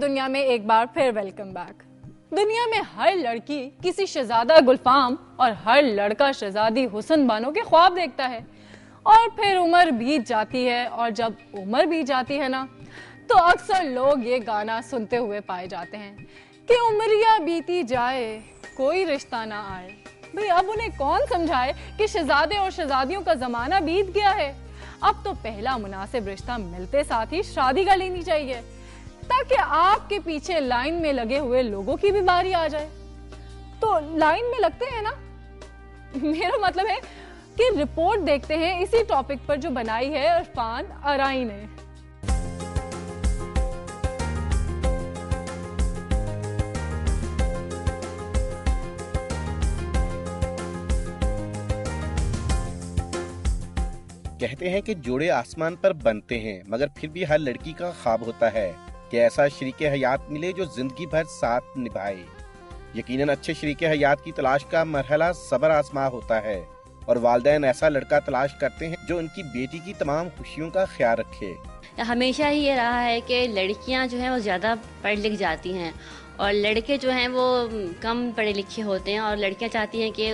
दुनिया में एक बार फिर वेलकम बैक। दुनिया में हर लड़की किसी शहजादा गुलफाम और हर लड़का शहजादी हुस्न बानो के ख्वाब देखता है और फिर उम्र बीत जाती है और जब उम्र बीत जाती है ना तो अक्सर लोग ये गाना सुनते हुए पाए जाते हैं कि उम्रिया बीती जाए कोई रिश्ता ना आए। भाई अब उन्हें कौन समझाए कि शहजादे और शहजादियों का जमाना बीत गया है। अब तो पहला मुनासिब रिश्ता मिलते साथ ही शादी कर लेनी चाहिए ताकि आपके पीछे लाइन में लगे हुए लोगों की भी बारी आ जाए। तो लाइन में लगते हैं ना, मेरा मतलब है कि रिपोर्ट देखते हैं इसी टॉपिक पर जो बनाई है इरफान अराई ने। कहते हैं कि जोड़े आसमान पर बनते हैं, मगर फिर भी हर लड़की का ख्वाब होता है कि ऐसा शरीके हयात मिले जो जिंदगी भर साथ निभाए। यकीनन अच्छे शरीके हयात की तलाश का मरहला सब्र आजमा होता है और वालिदैन ऐसा लड़का तलाश करते हैं जो उनकी बेटी की तमाम खुशियों का ख्याल रखे। हमेशा ही ये रहा है कि लड़कियां जो हैं वो ज़्यादा पढ़ लिख जाती हैं और लड़के जो हैं वो कम पढ़े लिखे होते हैं, और लड़कियां चाहती हैं कि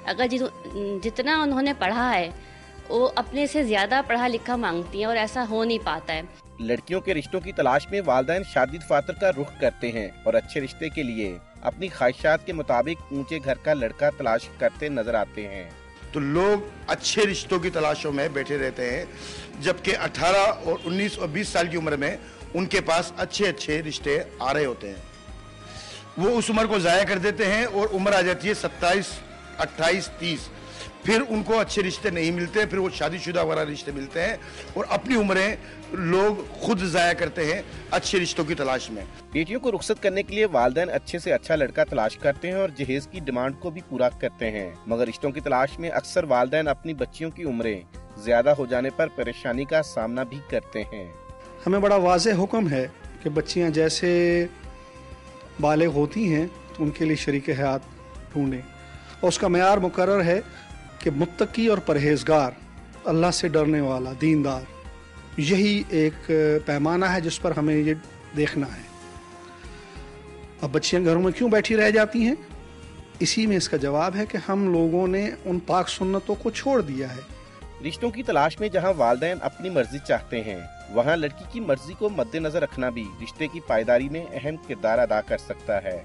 अगर जितना उन्होंने पढ़ा है वो अपने से ज़्यादा पढ़ा लिखा मांगती हैं और ऐसा हो नहीं पाता है। लड़कियों के रिश्तों की तलाश में वालिदैन शादी दफातर का रुख करते हैं और अच्छे रिश्ते के लिए अपनी ख्वाहिशात के मुताबिक ऊंचे घर का लड़का तलाश करते नजर आते हैं। तो लोग अच्छे रिश्तों की तलाशों में बैठे रहते हैं, जबकि 18 और 19 और 20 साल की उम्र में उनके पास अच्छे अच्छे रिश्ते आ रहे होते हैं। वो उस उम्र को ज़ाया कर देते हैं और उम्र आ जाती है 27, 28, 30। फिर उनको अच्छे रिश्ते नहीं मिलते, फिर वो शादीशुदा वाला रिश्ते मिलते हैं और अपनी उम्रें लोग खुद ज़ाया करते हैं अच्छे रिश्तों की तलाश में। बेटियों को रुखसत करने के लिए वालिदैन अच्छे से अच्छा लड़का तलाश करते हैं और जहेज की डिमांड को भी पूरा करते हैं, मगर रिश्तों की तलाश में अक्सर वालिदैन अपनी बच्चियों की उम्रें ज्यादा हो जाने पर परेशानी का सामना भी करते हैं। हमें बड़ा वाज़ेह हुक्म है कि बच्चियां जैसे बालिग होती हैं तो उनके लिए शरीके हयात ढूंढें, और उसका मेयार मुकर्रर है कि मुत्तकी और परहेजगार, अल्लाह से डरने वाला, दीनदार, यही एक पैमाना है जिस पर हमें ये देखना है। अब बच्चियां घरों में क्यों बैठी रह जाती हैं? इसी में इसका जवाब है कि हम लोगों ने उन पाक सुन्नतों को छोड़ दिया है। रिश्तों की तलाश में जहां वालिदैन अपनी मर्जी चाहते हैं, वहां लड़की की मर्जी को मद्देनजर रखना भी रिश्ते की पायदारी में अहम किरदार अदा कर सकता है।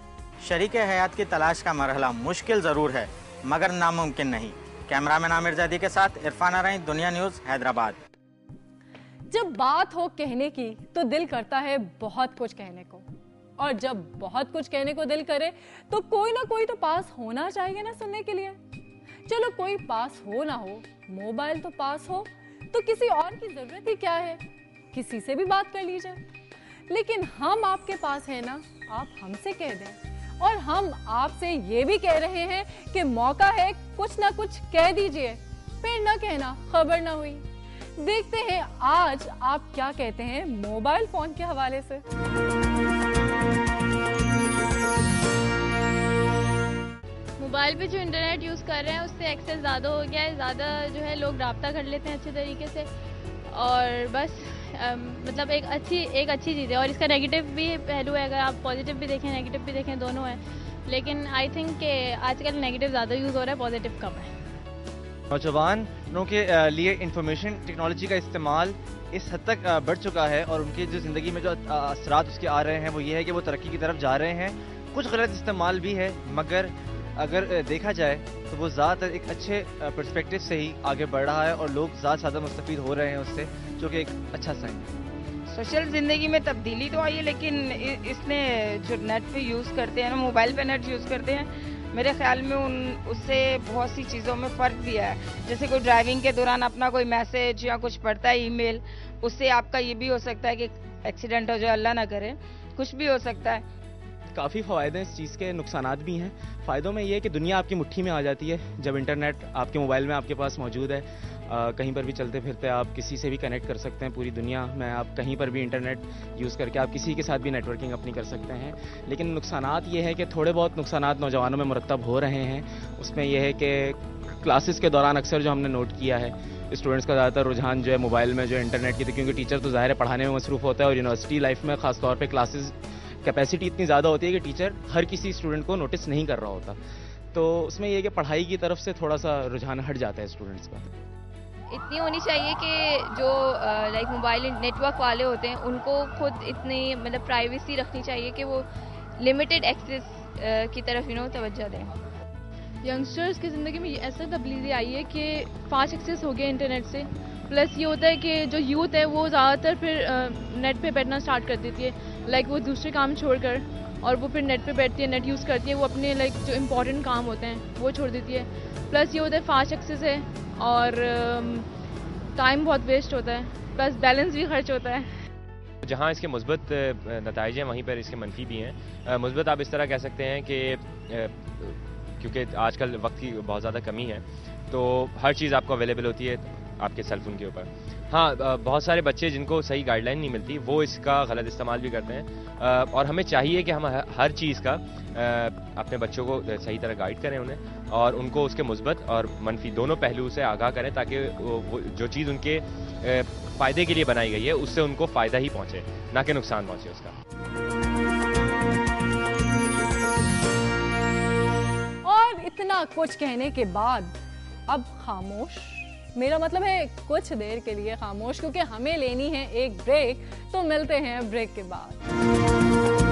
शरीके हयात की तलाश का मरहला मुश्किल जरूर है मगर नामुमकिन नहीं। कैमरामैन आमिर ज़ैदी के साथ इरफान अराई, दुनिया न्यूज़, हैदराबाद। जब बात हो कहने की तो दिल करता है बहुत कुछ कहने को, और जब बहुत कुछ कहने को दिल करे तो कोई ना कोई तो पास होना चाहिए ना सुनने के लिए। चलो कोई पास हो ना हो, मोबाइल तो पास हो तो किसी और की जरूरत ही क्या है, किसी से भी बात कर लीजिए। लेकिन हम आपके पास है ना, आप हमसे कह दें, और हम आपसे ये भी कह रहे हैं कि मौका है कुछ ना कुछ कह दीजिए, फिर ना कहना खबर ना हुई। देखते हैं आज आप क्या कहते हैं मोबाइल फोन के हवाले से। मोबाइल पे जो इंटरनेट यूज़ कर रहे हैं उससे एक्सेस ज़्यादा हो गया है, ज़्यादा जो है लोग राब्ता कर लेते हैं अच्छे तरीके से, और बस मतलब एक अच्छी चीज़ है। और इसका नेगेटिव भी पहलू है, अगर आप पॉजिटिव भी देखें नेगेटिव भी देखें, दोनों है। लेकिन आई थिंक कि आजकल नेगेटिव ज़्यादा यूज़ हो रहा है, पॉजिटिव कम है। नौजवानों के लिए इंफॉर्मेशन टेक्नोलॉजी का इस्तेमाल इस हद तक बढ़ चुका है और उनकी जो ज़िंदगी में जो असरात उसके आ रहे हैं वो ये है कि वो तरक्की की तरफ जा रहे हैं। कुछ गलत इस्तेमाल भी है, मगर अगर देखा जाए तो वो ज़्यादातर एक अच्छे पर्सपेक्टिव से ही आगे बढ़ रहा है और लोग ज़्यादा मुस्तफ़ीद हो रहे हैं उससे, जो कि एक अच्छा साइन है। सोशल ज़िंदगी में तब्दीली तो आई है, लेकिन इसने जो नेट पे यूज़ करते हैं ना, मोबाइल पे नेट यूज़ करते हैं, मेरे ख्याल में उससे बहुत सी चीज़ों में फ़र्क भी है। जैसे कोई ड्राइविंग के दौरान अपना कोई मैसेज या कुछ पढ़ता है ईमेल, उससे आपका ये भी हो सकता है कि एक्सीडेंट हो जाए, अल्लाह ना करे, कुछ भी हो सकता है। काफ़ी फ़ायदे हैं इस चीज़ के, नुकसानात भी हैं। फ़ायदों में ये है कि दुनिया आपकी मुट्ठी में आ जाती है जब इंटरनेट आपके मोबाइल में आपके पास मौजूद है। कहीं पर भी चलते फिरते आप किसी से भी कनेक्ट कर सकते हैं पूरी दुनिया में, आप कहीं पर भी इंटरनेट यूज़ करके आप किसी के साथ भी नेटवर्किंग अपनी कर सकते हैं। लेकिन नुकसानात ये है कि थोड़े बहुत नुकसानात नौजवानों में मुरतब हो रहे हैं। उसमें यह है कि क्लासेस के दौरान अक्सर जो हमने नोट किया है, स्टूडेंट्स का ज़्यादातर रुझान जो है मोबाइल में जो इंटरनेट की, तो क्योंकि टीचर तो ज़ाहिर है पढ़ाने में मसरूफ़ होता है और यूनिवर्सिटी लाइफ में ख़ासतौर पे क्लासेस कैपेसिटी इतनी ज़्यादा होती है कि टीचर हर किसी स्टूडेंट को नोटिस नहीं कर रहा होता। तो उसमें ये है कि पढ़ाई की तरफ से थोड़ा सा रुझान हट जाता है स्टूडेंट्स का। इतनी होनी चाहिए कि जो लाइक मोबाइल नेटवर्क वाले होते हैं उनको खुद इतनी मतलब प्राइवेसी रखनी चाहिए कि वो लिमिटेड एक्सेस की तरफ तवज्जो दें। यंगस्टर्स की ज़िंदगी में ऐसा तब्दीली आई है कि फास्ट एक्सेस हो गया इंटरनेट से, प्लस ये होता है कि जो यूथ है वो ज़्यादातर फिर नेट पे बैठना स्टार्ट कर देती है। लाइक वो दूसरे काम छोड़कर और वो फिर नेट पे बैठती है, नेट यूज़ करती है, वो अपने लाइक जो इम्पोर्टेंट काम होते हैं वो छोड़ देती है। प्लस ये होता है फास्ट एक्सेस है और टाइम बहुत वेस्ट होता है, प्लस बैलेंस भी खर्च होता है। जहाँ इसके मुस्बत नताइज हैं वहीं पर इसके मनफी भी हैं। मुस्बत आप इस तरह कह सकते हैं कि क्योंकि आजकल वक्त की बहुत ज़्यादा कमी है तो हर चीज़ आपको अवेलेबल होती है आपके सेलफोन के ऊपर। हाँ, बहुत सारे बच्चे जिनको सही गाइडलाइन नहीं मिलती वो इसका गलत इस्तेमाल भी करते हैं और हमें चाहिए कि हम हर चीज़ का अपने बच्चों को सही तरह गाइड करें उन्हें और उनको उसके मुस्बत और मनफी दोनों पहलू से आगाह करें ताकि वो जो चीज़ उनके फ़ायदे के लिए बनाई गई है उससे उनको फ़ायदा ही पहुँचे ना कि नुकसान पहुँचे उसका। और इतना कुछ कहने के बाद अब खामोश, मेरा मतलब है कुछ देर के लिए खामोश, क्योंकि हमें लेनी है एक ब्रेक। तो मिलते हैं ब्रेक के बाद।